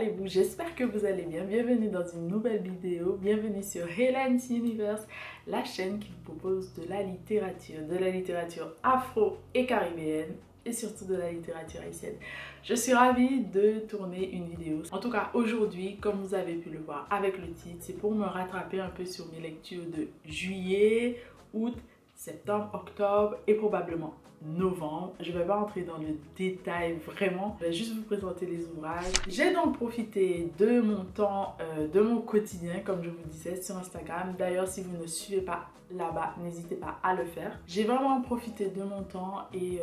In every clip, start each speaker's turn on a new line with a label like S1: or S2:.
S1: allez-vous? J'espère que vous allez bien. Bienvenue dans une nouvelle vidéo. Bienvenue sur Helen's Universe, la chaîne qui vous propose de la littérature afro et caribéenne et surtout de la littérature haïtienne. Je suis ravie de tourner une vidéo. En tout cas, aujourd'hui, comme vous avez pu le voir avec le titre, c'est pour me rattraper un peu sur mes lectures de juillet, août, septembre, octobre et probablement novembre. Je ne vais pas entrer dans le détail vraiment, je vais juste vous présenter les ouvrages. J'ai donc profité de mon temps, de mon quotidien, comme je vous disais, sur Instagram. D'ailleurs, si vous ne suivez pas là-bas, n'hésitez pas à le faire. J'ai vraiment profité de mon temps et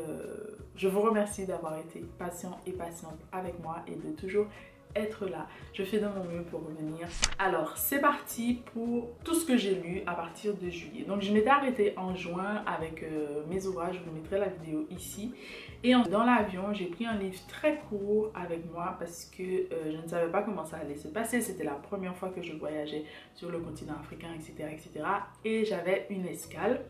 S1: je vous remercie d'avoir été patient et patiente avec moi et de toujours être là. Je fais de mon mieux pour revenir. Alors, c'est parti pour tout ce que j'ai lu à partir de juillet. Donc, je m'étais arrêtée en juin avec mes ouvrages. Je vous mettrai la vidéo ici. Et dans l'avion, j'ai pris un livre très court avec moi parce que je ne savais pas comment ça allait se passer. C'était la première fois que je voyageais sur le continent africain, etc., etc. Et j'avais une escale.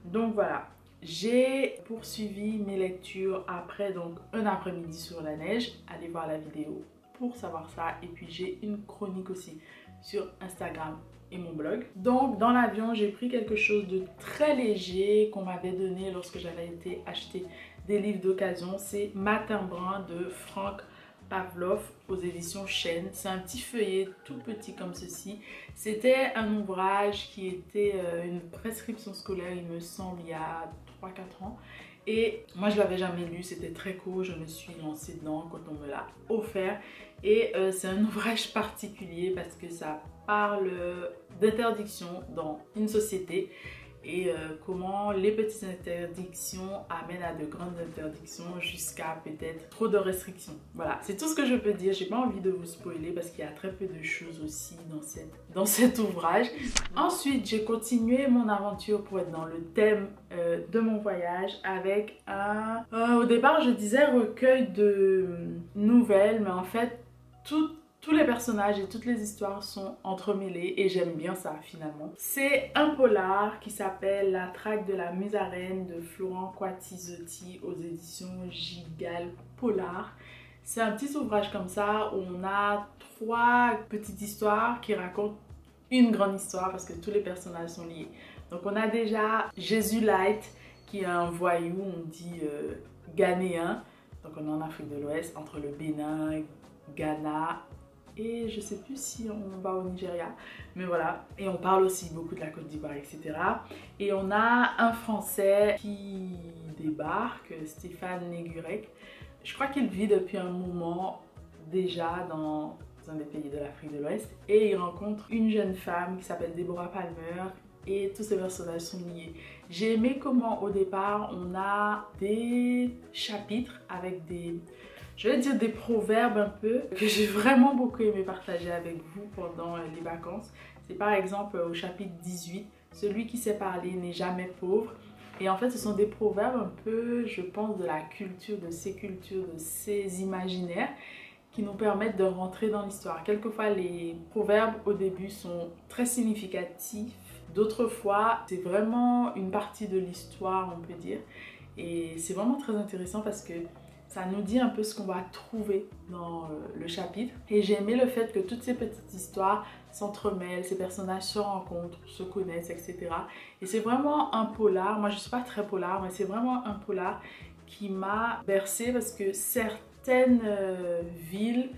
S1: Donc, voilà. J'ai poursuivi mes lectures après donc un après-midi sur la neige. Allez voir la vidéo pour savoir ça. Et puis j'ai une chronique aussi sur Instagram et mon blog. Donc dans l'avion, j'ai pris quelque chose de très léger qu'on m'avait donné lorsque j'avais été acheter des livres d'occasion. C'est Matin Brun de Frank Pavlov aux éditions Chênes. C'est un petit feuillet tout petit comme ceci. C'était un ouvrage qui était une prescription scolaire, il me semble, il y a 3-4 ans. Et moi je l'avais jamais lu, c'était très court, je me suis lancée dedans quand on me l'a offert. Et c'est un ouvrage particulier parce que ça parle d'interdiction dans une société et comment les petites interdictions amènent à de grandes interdictions jusqu'à peut-être trop de restrictions. Voilà, c'est tout ce que je peux dire. J'ai pas envie de vous spoiler parce qu'il y a très peu de choses aussi dans cet ouvrage. Ensuite, j'ai continué mon aventure pour être dans le thème de mon voyage avec un... au départ, je disais recueil de nouvelles, mais en fait, tous les personnages et toutes les histoires sont entremêlés et j'aime bien ça finalement. C'est un polar qui s'appelle La traque de la musaraigne de Florent Quattizotti aux éditions Gigal Polar. C'est un petit ouvrage comme ça où on a 3 petites histoires qui racontent une grande histoire parce que tous les personnages sont liés. Donc on a déjà Jésus Light qui est un voyou, on dit ghanéen. Donc on est en Afrique de l'Ouest entre le Bénin, Ghana et je sais plus si on va au Nigeria, mais voilà. Et on parle aussi beaucoup de la Côte d'Ivoire, etc. Et on a un Français qui débarque, Stéphane Négurec. Je crois qu'il vit depuis un moment déjà dans un des pays de l'Afrique de l'Ouest et il rencontre une jeune femme qui s'appelle Deborah Palmer et tous ces personnages sont liés. J'ai aimé comment au départ on a des chapitres avec des... je vais dire des proverbes un peu que j'ai vraiment beaucoup aimé partager avec vous pendant les vacances. C'est par exemple au chapitre 18, celui qui sait parler n'est jamais pauvre. Et en fait, ce sont des proverbes un peu, je pense, de la culture, de ces imaginaires qui nous permettent de rentrer dans l'histoire. Quelquefois, les proverbes au début sont très significatifs. D'autres fois, c'est vraiment une partie de l'histoire, on peut dire. Et c'est vraiment très intéressant parce que ça nous dit un peu ce qu'on va trouver dans le chapitre. Et j'ai aimé le fait que toutes ces petites histoires s'entremêlent, ces personnages se rencontrent, se connaissent, etc. Et c'est vraiment un polar. Moi, je ne suis pas très polar, mais c'est vraiment un polar qui m'a bercée parce que certaines villes,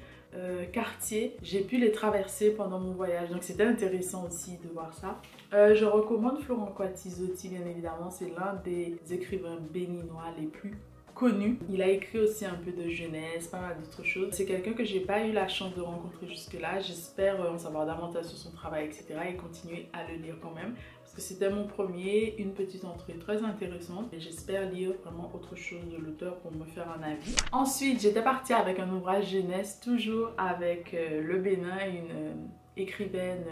S1: quartiers, j'ai pu les traverser pendant mon voyage. Donc, c'était intéressant aussi de voir ça. Je recommande Florent Quattizotti, bien évidemment. C'est l'un des écrivains béninois les plus connu. Il a écrit aussi un peu de jeunesse, pas mal d'autres choses. C'est quelqu'un que j'ai pas eu la chance de rencontrer jusque-là. J'espère en savoir davantage sur son travail, etc. et continuer à le lire quand même. Parce que c'était mon premier, une petite entrée très intéressante. Et j'espère lire vraiment autre chose de l'auteur pour me faire un avis. Ensuite, j'étais partie avec un ouvrage jeunesse, toujours avec le Bénin, une écrivaine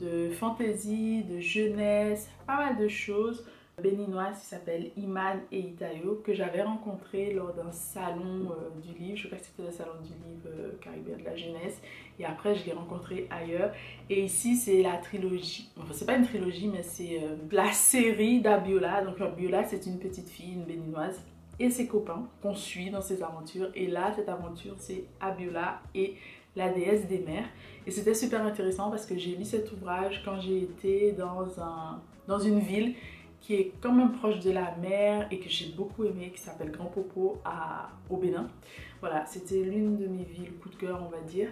S1: de fantaisie, de jeunesse, pas mal de choses béninoise qui s'appelle Iman et Itayo, que j'avais rencontré lors d'un salon du livre. Je crois que c'était le salon du livre caribéen de la jeunesse. Et après, je l'ai rencontré ailleurs. Et ici, c'est la trilogie. Enfin, c'est pas une trilogie, mais c'est la série d'Abiola. Donc, Abiola, c'est une petite fille, une béninoise, et ses copains qu'on suit dans ses aventures. Et là, cette aventure, c'est Abiola et la déesse des mers. Et c'était super intéressant parce que j'ai lu cet ouvrage quand j'ai été dans une ville qui est quand même proche de la mer et que j'ai beaucoup aimé, qui s'appelle Grand Popo au Bénin. Voilà, c'était l'une de mes villes coup de cœur, on va dire.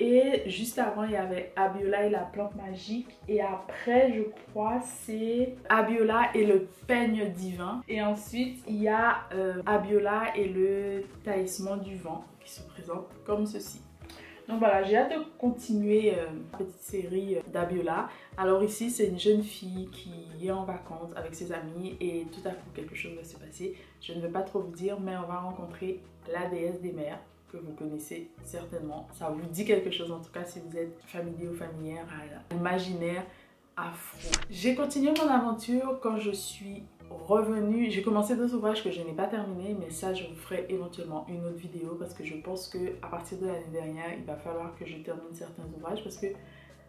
S1: Et juste avant, il y avait Abiola et la plante magique. Et après, je crois, c'est Abiola et le peigne divin. Et ensuite, il y a Abiola et le taillissement du vent qui se présentent comme ceci. Donc voilà, j'ai hâte de continuer la petite série d'Abiola. Alors ici, c'est une jeune fille qui est en vacances avec ses amis et tout à coup, quelque chose va se passer. Je ne vais pas trop vous dire, mais on va rencontrer la déesse des mers, que vous connaissez certainement. Ça vous dit quelque chose en tout cas si vous êtes familier ou familière à l'imaginaire afro. J'ai continué mon aventure quand je suis revenue. J'ai commencé 2 ouvrages que je n'ai pas terminés, mais ça je vous ferai éventuellement une autre vidéo parce que je pense que à partir de l'année dernière, il va falloir que je termine certains ouvrages parce que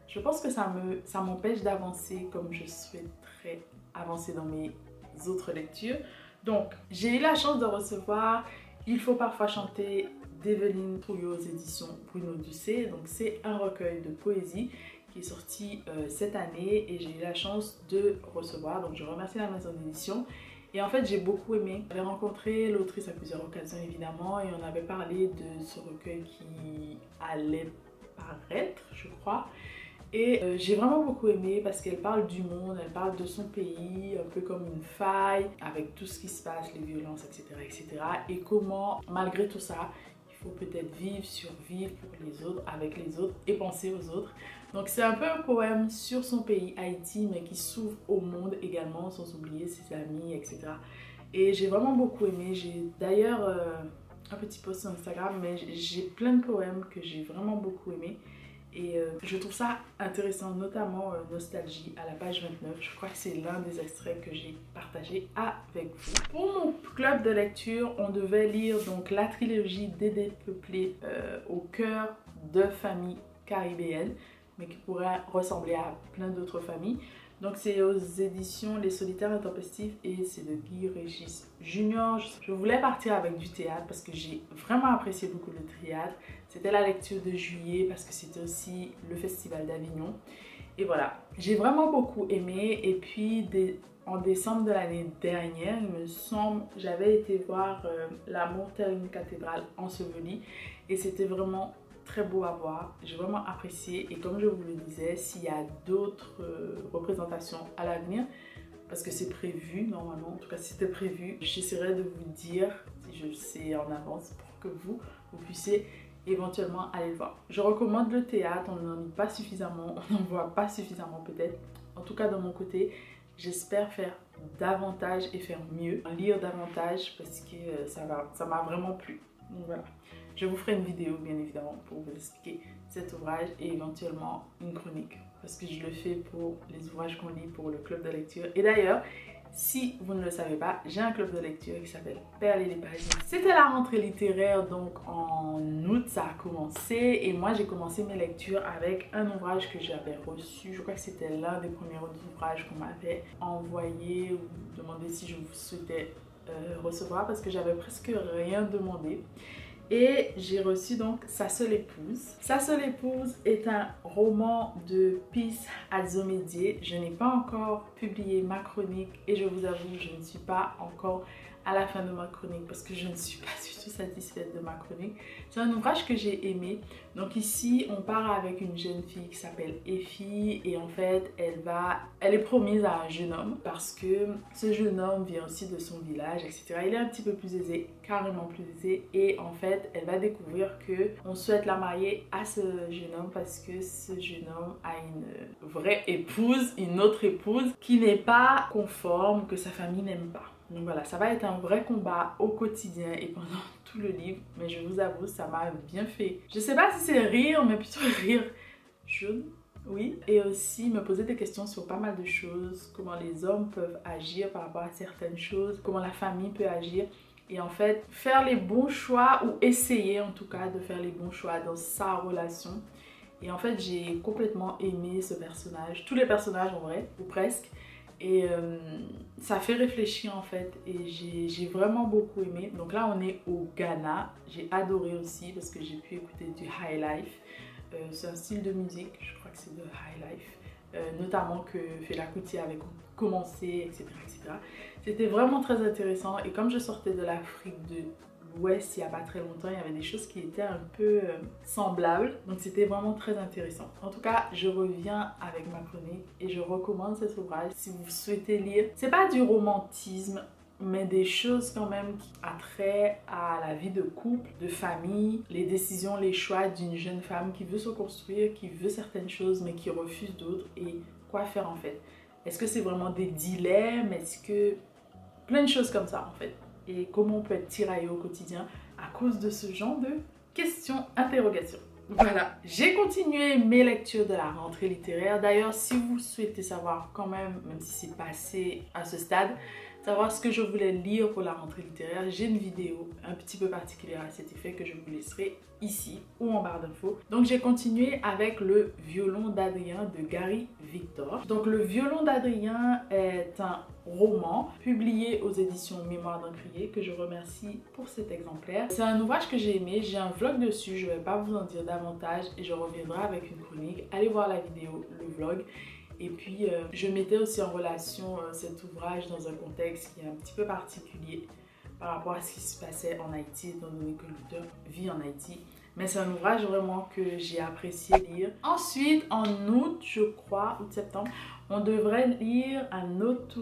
S1: je pense que ça m'empêche d'avancer comme je souhaiterais avancer dans mes autres lectures. Donc, j'ai eu la chance de recevoir Il faut parfois chanter d'Evelyne Trouillot aux éditions Bruno Ducé. Donc c'est un recueil de poésie qui est sorti cette année et j'ai eu la chance de recevoir. Donc je remercie la maison d'édition. Et en fait j'ai beaucoup aimé. J'avais rencontré l'autrice à plusieurs occasions évidemment et on avait parlé de ce recueil qui allait paraître, je crois. Et j'ai vraiment beaucoup aimé parce qu'elle parle du monde, elle parle de son pays, un peu comme une faille, avec tout ce qui se passe, les violences, etc. etc. et comment, malgré tout ça, il faut peut-être vivre, survivre pour les autres, avec les autres et penser aux autres. Donc c'est un peu un poème sur son pays, Haïti, mais qui s'ouvre au monde également, sans oublier ses amis, etc. Et j'ai vraiment beaucoup aimé. J'ai d'ailleurs un petit post sur Instagram, mais j'ai plein de poèmes que j'ai vraiment beaucoup aimé. Et je trouve ça intéressant, notamment Nostalgie à la page 29. Je crois que c'est l'un des extraits que j'ai partagé avec vous. Pour mon club de lecture, on devait lire donc la trilogie d'Édith Peuplé au cœur de familles caribéennes, mais qui pourrait ressembler à plein d'autres familles. Donc c'est aux éditions Les Solitaires Intempestifs et c'est de Guy Régis Junior. Je voulais partir avec du théâtre parce que j'ai vraiment apprécié beaucoup le théâtre. C'était la lecture de juillet parce que c'était aussi le Festival d'Avignon. Et voilà, j'ai vraiment beaucoup aimé. Et puis en décembre de l'année dernière, il me semble, j'avais été voir L'amour tel une cathédrale ensevelie et c'était vraiment très beau à voir, j'ai vraiment apprécié et comme je vous le disais, s'il y a d'autres représentations à l'avenir, parce que c'est prévu normalement, en tout cas si c'était prévu, j'essaierai de vous dire si je sais en avance pour que vous puissiez éventuellement aller le voir. Je recommande le théâtre, on n'en lit pas suffisamment, on n'en voit pas suffisamment peut-être, en tout cas de mon côté, j'espère faire davantage et faire mieux, lire davantage parce que ça m'a vraiment plu. Donc voilà, je vous ferai une vidéo bien évidemment pour vous expliquer cet ouvrage et éventuellement une chronique parce que je le fais pour les ouvrages qu'on lit pour le club de lecture. Et d'ailleurs, si vous ne le savez pas, j'ai un club de lecture qui s'appelle Perles et les pages. C'était la rentrée littéraire donc en août, ça a commencé et moi j'ai commencé mes lectures avec un ouvrage que j'avais reçu. Je crois que c'était l'un des premiers ouvrages qu'on m'avait envoyé ou demandé si je souhaitais recevoir parce que j'avais presque rien demandé. Et j'ai reçu donc Sa seule épouse. Sa seule épouse est un roman de Peace Azomédié. Je n'ai pas encore publié ma chronique et je vous avoue, je ne suis pas encore à la fin de ma chronique parce que je ne suis pas du tout satisfaite de ma chronique. C'est un ouvrage que j'ai aimé. Donc ici, on part avec une jeune fille qui s'appelle Effie et en fait, elle est promise à un jeune homme parce que ce jeune homme vient aussi de son village, etc. Il est un petit peu plus aisé, carrément plus aisé et en fait, elle va découvrir que on souhaite la marier à ce jeune homme parce que ce jeune homme a une vraie épouse, une autre épouse qui n'est pas conforme, que sa famille n'aime pas. Donc voilà, ça va être un vrai combat au quotidien et pendant tout le livre, mais je vous avoue, ça m'a bien fait. Je sais pas si c'est rire, mais plutôt rire jaune, oui. Et aussi me poser des questions sur pas mal de choses, comment les hommes peuvent agir par rapport à certaines choses, comment la famille peut agir. Et en fait, faire les bons choix ou essayer en tout cas de faire les bons choix dans sa relation. Et en fait, j'ai complètement aimé ce personnage, tous les personnages en vrai, ou presque. Et ça fait réfléchir en fait et j'ai vraiment beaucoup aimé. Donc là on est au Ghana, j'ai adoré aussi parce que j'ai pu écouter du High Life. C'est un style de musique, je crois que c'est de High Life, notamment que Fela Kuti avait commencé, etc. etc. C'était vraiment très intéressant et comme je sortais de l'Afrique de l'Ouest il n'y a pas très longtemps, il y avait des choses qui étaient un peu semblables, donc c'était vraiment très intéressant. En tout cas, je reviens avec ma chronique et je recommande cet ouvrage si vous souhaitez lire. C'est pas du romantisme, mais des choses quand même qui a trait à la vie de couple, de famille, les décisions, les choix d'une jeune femme qui veut se construire, qui veut certaines choses mais qui refuse d'autres et quoi faire en fait. Est-ce que c'est vraiment des dilemmes? Est-ce que... plein de choses comme ça en fait. Et comment on peut être tiraillé au quotidien à cause de ce genre de questions, interrogations. Voilà, j'ai continué mes lectures de la rentrée littéraire. D'ailleurs, si vous souhaitez savoir quand même si c'est passé à ce stade, savoir ce que je voulais lire pour la rentrée littéraire, j'ai une vidéo un petit peu particulière à cet effet que je vous laisserai ici ou en barre d'infos. Donc j'ai continué avec le violon d'Adrien de Gary Victor. Donc le violon d'Adrien est un roman publié aux éditions Mémoire d'un crier que je remercie pour cet exemplaire. C'est un ouvrage que j'ai aimé, j'ai un vlog dessus, je ne vais pas vous en dire davantage et je reviendrai avec une chronique. Allez voir la vidéo, le vlog. Et puis, je mettais aussi en relation cet ouvrage dans un contexte qui est un petit peu particulier par rapport à ce qui se passait en Haïti, étant donné que l'auteur vit en Haïti. Mais c'est un ouvrage vraiment que j'ai apprécié lire. Ensuite, en août, je crois, août-septembre, on devait lire un autre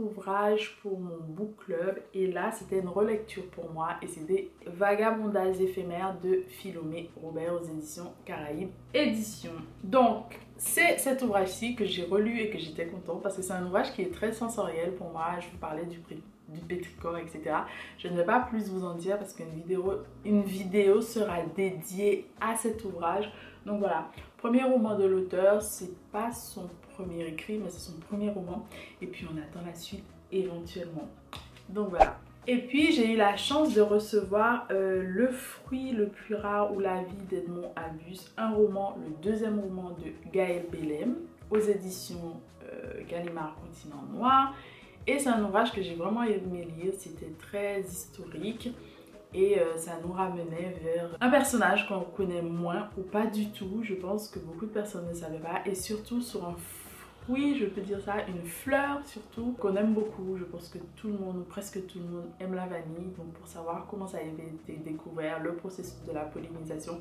S1: ouvrage pour mon book club. Et là, c'était une relecture pour moi. Et c'était Vagabondage éphémère de Philomé Robert aux éditions Caraïbes Éditions. Donc, c'est cet ouvrage-ci que j'ai relu et que j'étais contente parce que c'est un ouvrage qui est très sensoriel pour moi. Je vous parlais du pétricor, etc. Je ne vais pas plus vous en dire parce qu'une vidéo sera dédiée à cet ouvrage. Donc voilà, premier roman de l'auteur, c'est pas son premier écrit, mais c'est son premier roman. Et puis on attend la suite éventuellement. Donc voilà. Et puis j'ai eu la chance de recevoir Le fruit le plus rare ou la vie d'Edmond Albus, un roman, le deuxième roman de Gaël Bellem, aux éditions Gallimard Continent Noir. Et c'est un ouvrage que j'ai vraiment aimé lire, c'était très historique et ça nous ramenait vers un personnage qu'on connaît moins ou pas du tout. Je pense que beaucoup de personnes ne savaient pas et surtout sur un fruit, je peux dire ça, une fleur surtout qu'on aime beaucoup. Je pense que tout le monde ou presque tout le monde aime la vanille. Donc pour savoir comment ça a été découvert, le processus de la pollinisation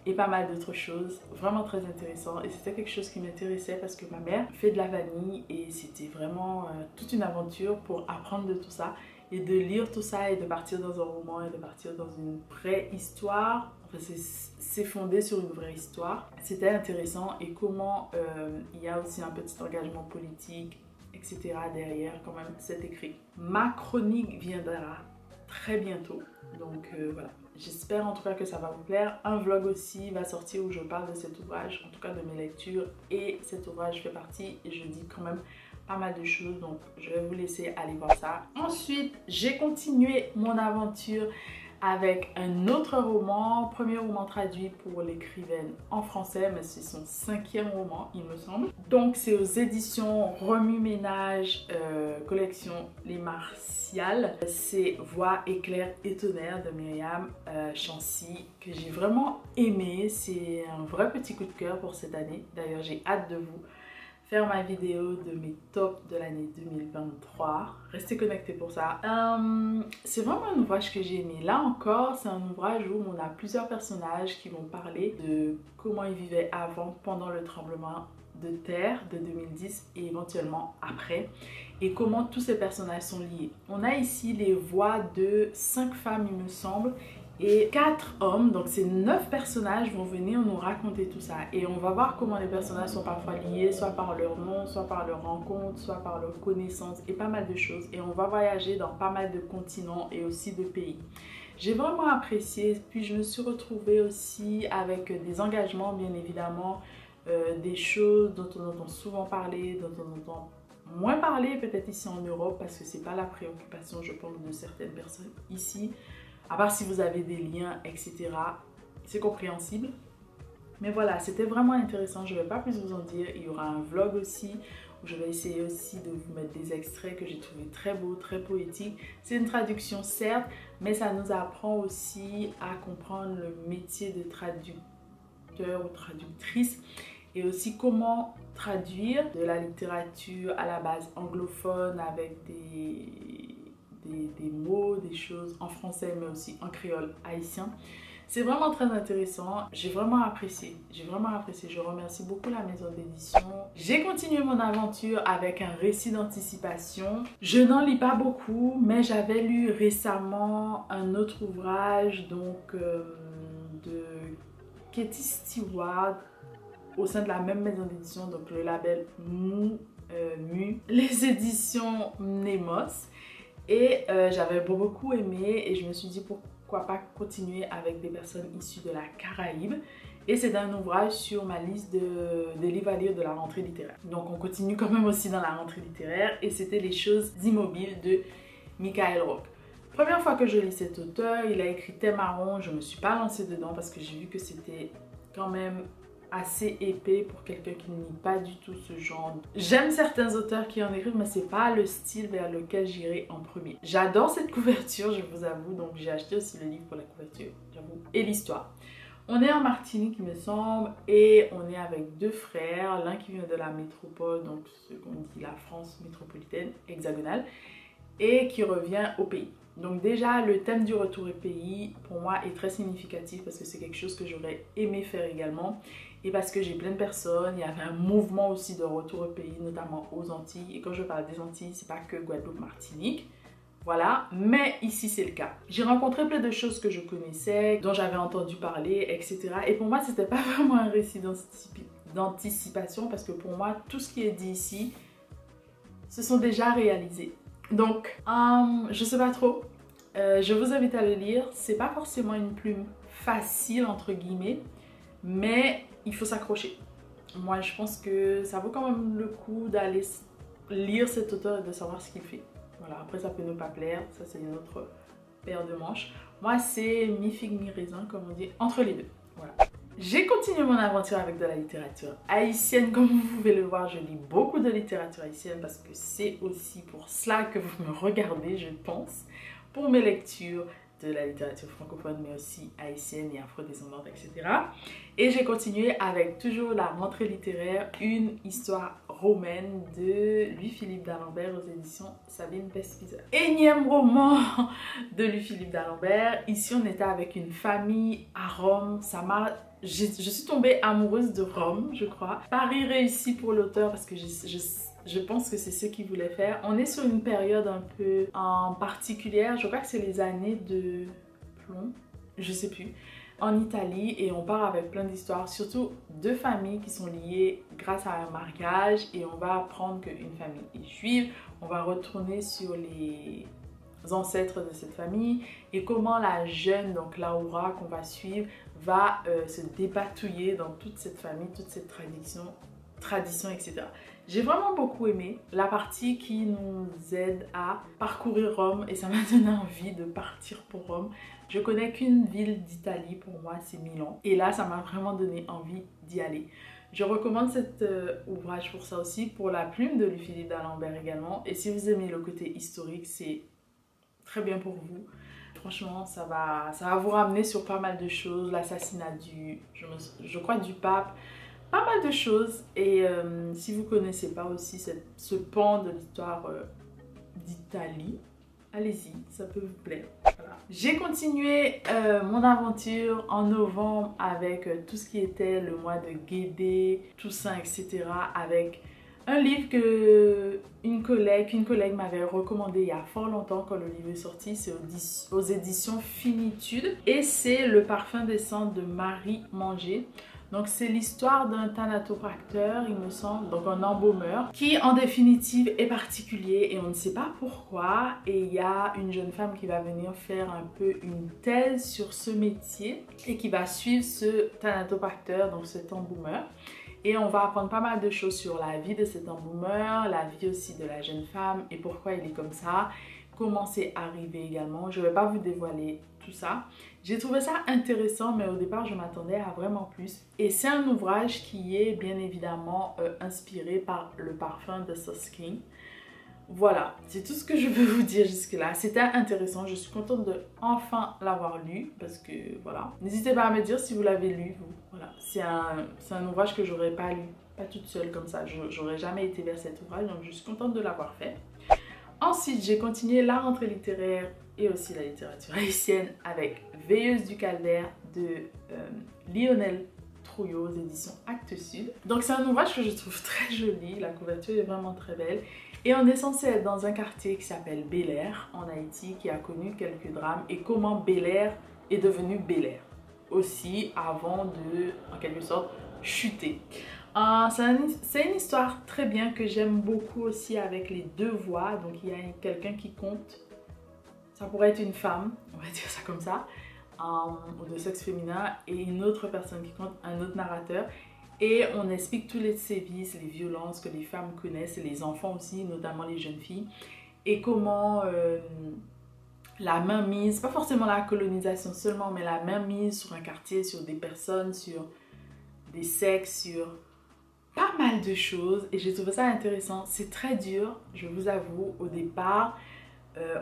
S1: et pas mal d'autres choses, vraiment très intéressant et c'était quelque chose qui m'intéressait parce que ma mère fait de la vanille et c'était vraiment toute une aventure pour apprendre de tout ça et de lire tout ça et de partir dans un roman et de partir dans une vraie histoire. Enfin, c'est fondé sur une vraie histoire. C'était intéressant et comment il y a aussi un petit engagement politique, etc. derrière quand même cet écrit. Ma chronique viendra très bientôt, donc voilà. J'espère en tout cas que ça va vous plaire. Un vlog aussi va sortir où je parle de cet ouvrage, en tout cas de mes lectures. Et cet ouvrage fait partie, et je dis quand même pas mal de choses, donc je vais vous laisser aller voir ça. Ensuite, j'ai continué mon aventure avec un autre roman, premier roman traduit pour l'écrivaine en français, mais c'est son 5e roman, il me semble. Donc c'est aux éditions Remue-Ménage, collection Les Martiales. C'est Voix, éclair et tonnerre de Myriam Chancy, que j'ai vraiment aimé. C'est un vrai petit coup de cœur pour cette année. D'ailleurs, j'ai hâte de vous faire ma vidéo de mes tops de l'année 2023. Restez connectés pour ça. C'est vraiment un ouvrage que j'ai aimé. Là encore, c'est un ouvrage où on a plusieurs personnages qui vont parler de comment ils vivaient avant, pendant le tremblement de terre de 2010 et éventuellement après. Et comment tous ces personnages sont liés. On a ici les voix de 5 femmes, il me semble, et 4 hommes, donc ces 9 personnages vont venir nous raconter tout ça et on va voir comment les personnages sont parfois liés, soit par leur nom, soit par leur rencontre, soit par leur connaissance et pas mal de choses, et on va voyager dans pas mal de continents et aussi de pays. J'ai vraiment apprécié, puis je me suis retrouvée aussi avec des engagements bien évidemment, des choses dont on entend souvent parler, dont on entend moins parler peut-être ici en Europe parce que c'est pas la préoccupation je pense de certaines personnes ici. À part si vous avez des liens, etc. C'est compréhensible. Mais voilà, c'était vraiment intéressant. Je ne vais pas plus vous en dire. Il y aura un vlog aussi Je vais essayer aussi de vous mettre des extraits que j'ai trouvé très beaux, très poétiques. C'est une traduction certes, mais ça nous apprend aussi à comprendre le métier de traducteur ou traductrice et aussi comment traduire de la littérature à la base anglophone avec des mots, des choses en français mais aussi en créole haïtien. C'est vraiment très intéressant, j'ai vraiment apprécié, je remercie beaucoup la maison d'édition. J'ai continué mon aventure avec un récit d'anticipation. Je n'en lis pas beaucoup, mais j'avais lu récemment un autre ouvrage donc de Katie Stewart au sein de la même maison d'édition, donc le label Mu, les éditions Nemos. Et j'avais beaucoup aimé et je me suis dit pourquoi pas continuer avec des personnes issues de la Caraïbe. Et c'est un ouvrage sur ma liste des livres à lire de la rentrée littéraire. Donc on continue quand même aussi dans la rentrée littéraire et c'était Les choses immobiles de Michael Rock. Première fois que je lis cet auteur, il a écrit Thé marron, je ne me suis pas lancée dedans parce que j'ai vu que c'était quand même assez épais pour quelqu'un qui ne lit pas du tout ce genre. J'aime certains auteurs qui en écrivent, mais c'est pas le style vers lequel j'irai en premier. J'adore cette couverture, je vous avoue, donc j'ai acheté aussi le livre pour la couverture, j'avoue, et l'histoire. On est en Martinique, il me semble, et on est avec deux frères, l'un qui vient de la métropole, donc ce qu'on dit la France métropolitaine, hexagonale, et qui revient au pays. Donc déjà, le thème du retour au pays, pour moi, est très significatif parce que c'est quelque chose que j'aurais aimé faire également. Et parce que j'ai plein de personnes, il y avait un mouvement aussi de retour au pays, notamment aux Antilles. Et quand je parle des Antilles, c'est pas que Guadeloupe, Martinique. Voilà, mais ici c'est le cas. J'ai rencontré plein de choses que je connaissais, dont j'avais entendu parler, etc. Et pour moi, c'était pas vraiment un récit d'anticipation parce que pour moi, tout ce qui est dit ici, se sont déjà réalisés. Donc, je sais pas trop. Je vous invite à le lire. C'est pas forcément une plume facile, entre guillemets, mais il faut s'accrocher. Moi, je pense que ça vaut quand même le coup d'aller lire cet auteur et de savoir ce qu'il fait. Voilà, après ça peut ne pas plaire, ça c'est une autre paire de manches. Moi, c'est mi-figue, mi-raisin, comme on dit, entre les deux. Voilà. J'ai continué mon aventure avec de la littérature haïtienne. Comme vous pouvez le voir, je lis beaucoup de littérature haïtienne parce que c'est aussi pour cela que vous me regardez, je pense, pour mes lectures de la littérature francophone, mais aussi haïtienne et afrodescendante, etc. Et j'ai continué avec toujours la rentrée littéraire, une histoire romaine de Louis-Philippe d'Alembert aux éditions Sabine Pespisa. Énième roman de Louis-Philippe d'Alembert. Ici, on était avec une famille à Rome. Je suis tombée amoureuse de Rome, je crois. Pari réussi pour l'auteur parce que je pense que c'est ce qu'il voulait faire. On est sur une période un peu en particulière. Je crois que c'est les années de plomb, je sais plus, en Italie. Et on part avec plein d'histoires, surtout deux familles qui sont liées grâce à un mariage. Et on va apprendre qu'une famille est juive. On va retourner sur les ancêtres de cette famille et comment la jeune, donc Laura qu'on va suivre, va se dépatouiller dans toute cette famille, toute cette tradition, etc. J'ai vraiment beaucoup aimé la partie qui nous aide à parcourir Rome et ça m'a donné envie de partir pour Rome. Je connais qu'une ville d'Italie, pour moi c'est Milan, et là ça m'a vraiment donné envie d'y aller. Je recommande cet ouvrage pour ça aussi, pour la plume de Louis-Philippe d'Alembert également, et si vous aimez le côté historique, c'est très bien pour vous. Franchement, ça va vous ramener sur pas mal de choses, l'assassinat je crois du pape, pas mal de choses. Et si vous connaissez pas aussi ce pan de l'histoire d'Italie, allez-y, ça peut vous plaire. Voilà. J'ai continué mon aventure en novembre avec tout ce qui était le mois de Guédé, Toussaint, etc. avec un livre qu'une collègue m'avait recommandé il y a fort longtemps quand le livre est sorti. C'est aux éditions Finitude et c'est Le parfum des cendres de Marie Manger. Donc c'est l'histoire d'un thanatopracteur, il me semble, donc un embaumeur, qui en définitive est particulier et on ne sait pas pourquoi. Et il y a une jeune femme qui va venir faire un peu une thèse sur ce métier et qui va suivre ce thanatopracteur, donc cet embaumeur. Et on va apprendre pas mal de choses sur la vie de cet embaumeur, la vie aussi de la jeune femme et pourquoi il est comme ça. comment c'est arrivé également. Je ne vais pas vous dévoiler tout ça. J'ai trouvé ça intéressant, mais au départ, je m'attendais à vraiment plus. Et c'est un ouvrage qui est bien évidemment inspiré par le parfum de Sauce King. Voilà, c'est tout ce que je peux vous dire jusque-là. C'était intéressant, je suis contente de enfin l'avoir lu parce que voilà. N'hésitez pas à me dire si vous l'avez lu, vous. Voilà, c'est un ouvrage que j'aurais pas lu, pas toute seule comme ça. J'aurais jamais été vers cet ouvrage, donc je suis contente de l'avoir fait. Ensuite, j'ai continué la rentrée littéraire et aussi la littérature haïtienne avec Veilleuse du Calvaire de Lionel Trouillot aux éditions Actes Sud. Donc c'est un ouvrage que je trouve très joli, la couverture est vraiment très belle. Et on est censé être dans un quartier qui s'appelle Bel-Air en Haïti, qui a connu quelques drames, et comment Bel-Air est devenu Bel-Air. Aussi avant de, en quelque sorte, chuter. C'est une histoire très bien que j'aime beaucoup aussi avec les deux voix. Donc il y a quelqu'un qui compte, ça pourrait être une femme, on va dire ça comme ça, ou de sexe féminin, et une autre personne qui compte, un autre narrateur. Et on explique tous les sévices, les violences que les femmes connaissent, et les enfants aussi, notamment les jeunes filles. Et comment la mainmise, pas forcément la colonisation seulement, mais la mainmise sur un quartier, sur des personnes, sur des sexes, sur pas mal de choses. Et j'ai trouvé ça intéressant. C'est très dur, je vous avoue, au départ.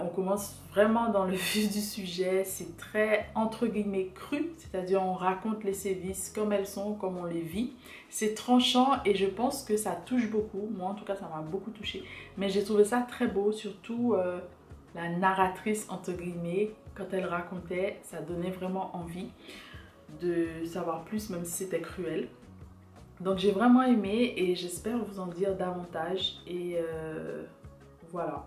S1: On commence vraiment dans le vif du sujet, c'est très entre guillemets cru, c'est-à-dire on raconte les sévices comme elles sont, comme on les vit. C'est tranchant et je pense que ça touche beaucoup, moi en tout cas ça m'a beaucoup touchée. Mais j'ai trouvé ça très beau, surtout la narratrice entre guillemets, quand elle racontait, ça donnait vraiment envie de savoir plus même si c'était cruel. Donc j'ai vraiment aimé et j'espère vous en dire davantage et voilà.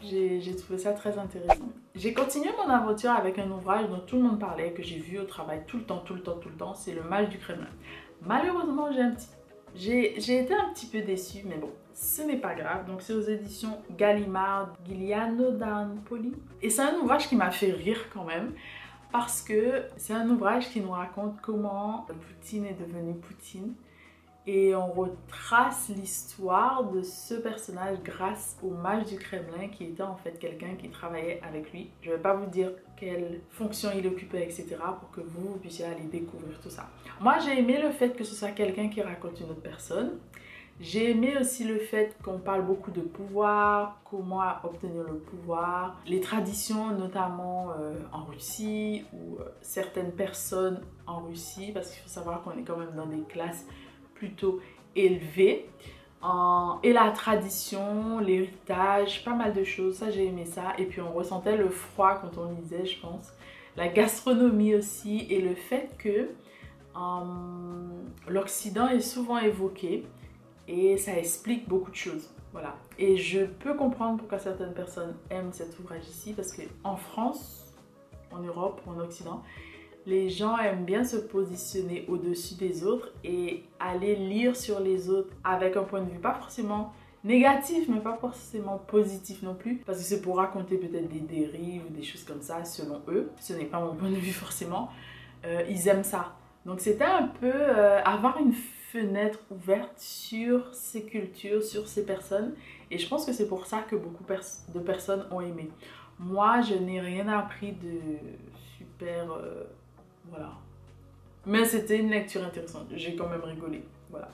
S1: J'ai trouvé ça très intéressant. J'ai continué mon aventure avec un ouvrage dont tout le monde parlait, que j'ai vu au travail tout le temps, c'est Le Mage du Kremlin. Malheureusement, j'ai été un petit peu déçue, mais bon, ce n'est pas grave. Donc c'est aux éditions Gallimard, Giuliano d'Ampoli. Et c'est un ouvrage qui m'a fait rire quand même, parce que c'est un ouvrage qui nous raconte comment Poutine est devenu Poutine. Et on retrace l'histoire de ce personnage grâce au mage du Kremlin qui était en fait quelqu'un qui travaillait avec lui. Je ne vais pas vous dire quelle fonction il occupait, etc. pour que vous puissiez aller découvrir tout ça. Moi, j'ai aimé le fait que ce soit quelqu'un qui raconte une autre personne. J'ai aimé aussi le fait qu'on parle beaucoup de pouvoir, comment obtenir le pouvoir, les traditions notamment en Russie ou certaines personnes en Russie, parce qu'il faut savoir qu'on est quand même dans des classes plutôt élevées. Et la tradition, l'héritage, pas mal de choses, ça j'ai aimé ça. Et puis on ressentait le froid quand on lisait, je pense. La gastronomie aussi et le fait que l'Occident est souvent évoqué. Et ça explique beaucoup de choses, voilà. Et je peux comprendre pourquoi certaines personnes aiment cet ouvrage ici, parce qu'en France, en Europe, en Occident, les gens aiment bien se positionner au-dessus des autres et aller lire sur les autres avec un point de vue pas forcément négatif, mais pas forcément positif non plus, parce que c'est pour raconter peut-être des dérives ou des choses comme ça, selon eux. Ce n'est pas mon point de vue forcément. Ils aiment ça. Donc c'était un peu avoir une fenêtre ouverte sur ces cultures, sur ces personnes. Et je pense que c'est pour ça que beaucoup de personnes ont aimé. Moi, je n'ai rien appris de super... voilà. Mais c'était une lecture intéressante. J'ai quand même rigolé. Voilà.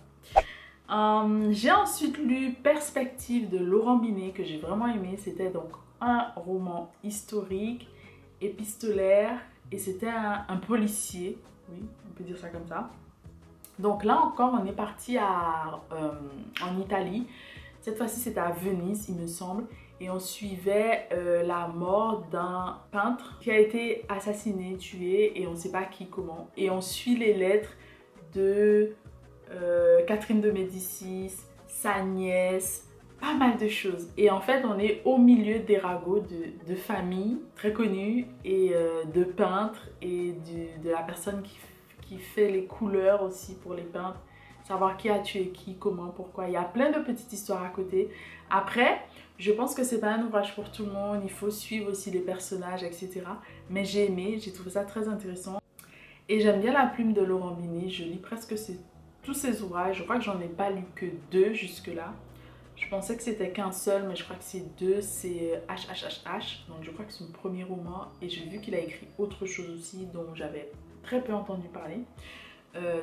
S1: J'ai ensuite lu Perspective de Laurent Binet, que j'ai vraiment aimé. C'était donc un roman historique, épistolaire, et c'était un policier. Oui, on peut dire ça comme ça. Donc là encore, on est parti en Italie. Cette fois-ci, c'était à Venise, il me semble. Et on suivait la mort d'un peintre qui a été assassiné, tué, et on ne sait pas qui, comment. Et on suit les lettres de Catherine de Médicis, sa nièce, pas mal de choses. Et en fait, on est au milieu des ragots de familles très connues et de peintres et de la personne qui fait les couleurs aussi pour les peintres. Savoir qui a tué qui, comment, pourquoi. Il y a plein de petites histoires à côté. Après, je pense que c'est pas un ouvrage pour tout le monde. Il faut suivre aussi les personnages, etc. Mais j'ai aimé, j'ai trouvé ça très intéressant. Et j'aime bien la plume de Laurent Binet. Je lis presque tous ses ouvrages. Je crois que j'en ai pas lu que 2 jusque-là. Je pensais que c'était qu'un seul, mais je crois que c'est deux. C'est HHHH. Donc je crois que c'est son premier roman. Et j'ai vu qu'il a écrit autre chose aussi dont j'avais très peu entendu parler.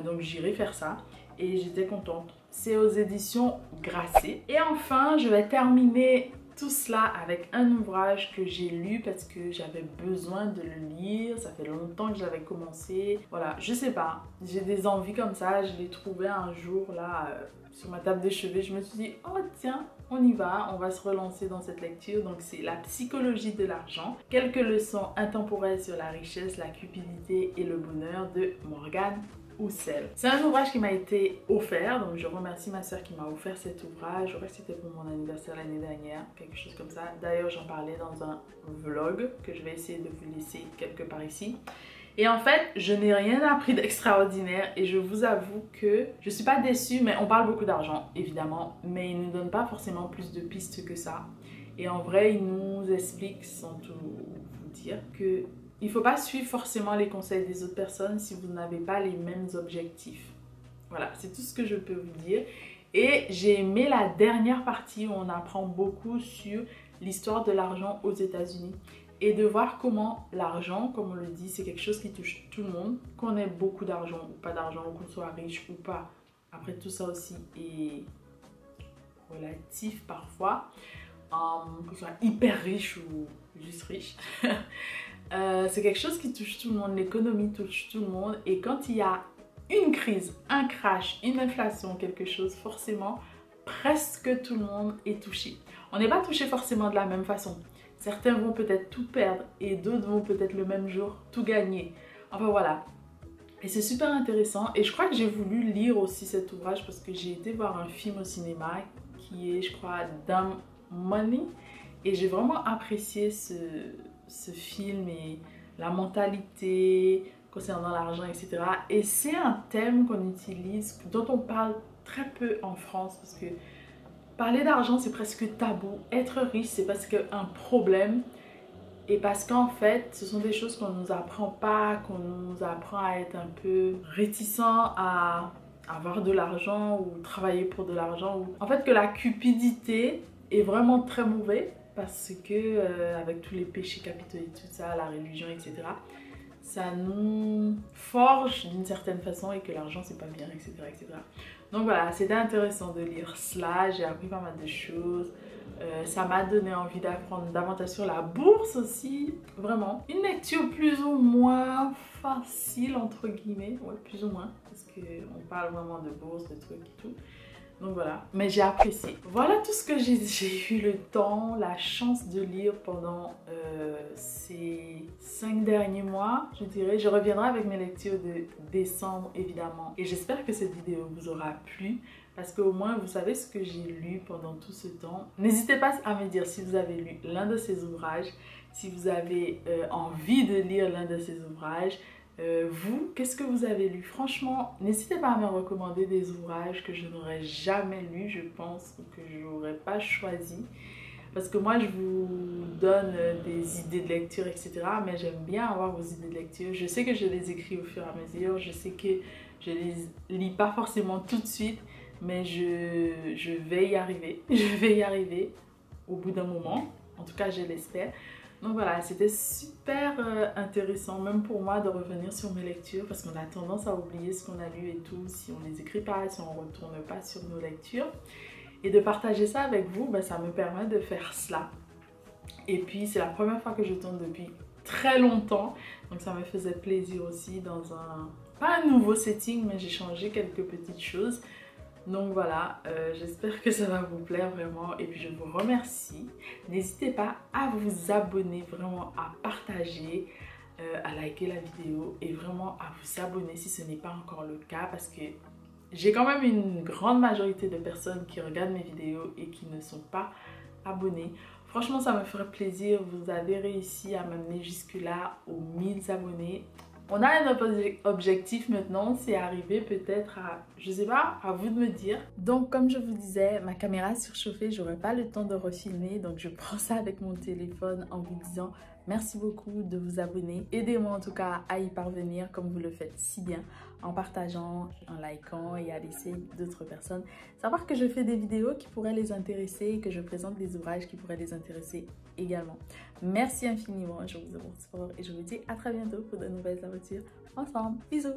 S1: Donc j'irai faire ça. Et j'étais contente. C'est aux éditions Grasset. Et enfin, je vais terminer tout cela avec un ouvrage que j'ai lu parce que j'avais besoin de le lire. Ça fait longtemps que j'avais commencé. Voilà, je sais pas. J'ai des envies comme ça. Je l'ai trouvé un jour là sur ma table de chevet. Je me suis dit, oh tiens, on y va. On va se relancer dans cette lecture. Donc c'est La psychologie de l'argent. Quelques leçons intemporelles sur la richesse, la cupidité et le bonheur de Morgane Housel. C'est un ouvrage qui m'a été offert, donc je remercie ma soeur qui m'a offert cet ouvrage. Je crois que c'était pour mon anniversaire l'année dernière, quelque chose comme ça. D'ailleurs, j'en parlais dans un vlog que je vais essayer de vous laisser quelque part ici. Et en fait, je n'ai rien appris d'extraordinaire et je vous avoue que je suis pas déçue, mais on parle beaucoup d'argent, évidemment, mais il ne nous donne pas forcément plus de pistes que ça. Et en vrai, il nous explique, sans tout vous dire, que il ne faut pas suivre forcément les conseils des autres personnes si vous n'avez pas les mêmes objectifs. Voilà, c'est tout ce que je peux vous dire. Et j'ai aimé la dernière partie où on apprend beaucoup sur l'histoire de l'argent aux États-Unis. Et de voir comment l'argent, comme on le dit, c'est quelque chose qui touche tout le monde. Qu'on ait beaucoup d'argent ou pas d'argent, ou qu'on soit riche ou pas. Après, tout ça aussi est relatif parfois. Qu'on soit hyper riche ou juste riche. C'est quelque chose qui touche tout le monde, l'économie touche tout le monde et quand il y a une crise, un crash, une inflation, quelque chose, forcément, presque tout le monde est touché. On n'est pas touché forcément de la même façon. Certains vont peut-être tout perdre et d'autres vont peut-être le même jour tout gagner. Enfin voilà. Et c'est super intéressant et je crois que j'ai voulu lire aussi cet ouvrage parce que j'ai été voir un film au cinéma qui est, je crois, Dumb Money et j'ai vraiment apprécié ce film et la mentalité concernant l'argent, etc. Et c'est un thème qu'on utilise, dont on parle très peu en France parce que parler d'argent c'est presque tabou. Être riche c'est presque un problème et parce qu'en fait ce sont des choses qu'on ne nous apprend pas, qu'on nous apprend à être un peu réticent à avoir de l'argent ou travailler pour de l'argent. En fait que la cupidité est vraiment très mauvais. Parce que avec tous les péchés capitaux et tout ça, la religion, etc., ça nous forge d'une certaine façon et que l'argent c'est pas bien, etc., etc. Donc voilà, c'était intéressant de lire cela, j'ai appris pas mal de choses. Ça m'a donné envie d'apprendre davantage sur la bourse aussi, vraiment. Une lecture plus ou moins facile, entre guillemets, ouais, plus ou moins, parce qu'on parle vraiment de bourse, de trucs et tout. Donc voilà, mais j'ai apprécié. Voilà tout ce que j'ai eu le temps, la chance de lire pendant ces 5 derniers mois, je dirais. Je reviendrai avec mes lectures de décembre, évidemment. Et j'espère que cette vidéo vous aura plu, parce qu'au moins vous savez ce que j'ai lu pendant tout ce temps. N'hésitez pas à me dire si vous avez lu l'un de ces ouvrages, si vous avez envie de lire l'un de ces ouvrages. Vous, qu'est-ce que vous avez lu? Franchement, n'hésitez pas à me recommander des ouvrages que je n'aurais jamais lus, je pense, ou que je n'aurais pas choisi. Parce que moi, je vous donne des idées de lecture, etc. Mais j'aime bien avoir vos idées de lecture. Je sais que je les écris au fur et à mesure. Je sais que je les lis pas forcément tout de suite. Mais je vais y arriver. Je vais y arriver au bout d'un moment. En tout cas, je l'espère. Donc voilà, c'était super intéressant, même pour moi, de revenir sur mes lectures parce qu'on a tendance à oublier ce qu'on a lu et tout, si on ne les écrit pas, si on ne retourne pas sur nos lectures. Et de partager ça avec vous, ben, ça me permet de faire cela. Et puis, c'est la première fois que je tourne depuis très longtemps, donc ça me faisait plaisir aussi dans pas un nouveau setting, mais j'ai changé quelques petites choses. Donc voilà, j'espère que ça va vous plaire vraiment et puis je vous remercie. N'hésitez pas à vous abonner, vraiment à partager, à liker la vidéo et vraiment à vous abonner si ce n'est pas encore le cas parce que j'ai quand même une grande majorité de personnes qui regardent mes vidéos et qui ne sont pas abonnées. Franchement, ça me ferait plaisir, vous avez réussi à m'amener jusque là aux 1000 abonnés. On a un objectif maintenant, c'est arriver peut-être à, je sais pas, à vous de me dire. Donc comme je vous disais, ma caméra surchauffée, j'aurai pas le temps de refilmer. Donc je prends ça avec mon téléphone en vous disant merci beaucoup de vous abonner. Aidez-moi en tout cas à y parvenir comme vous le faites si bien en partageant, en likant et à laisser d'autres personnes savoir que je fais des vidéos qui pourraient les intéresser et que je présente des ouvrages qui pourraient les intéresser également. Merci infiniment, je vous aime fort et je vous dis à très bientôt pour de nouvelles aventures ensemble. Bisous.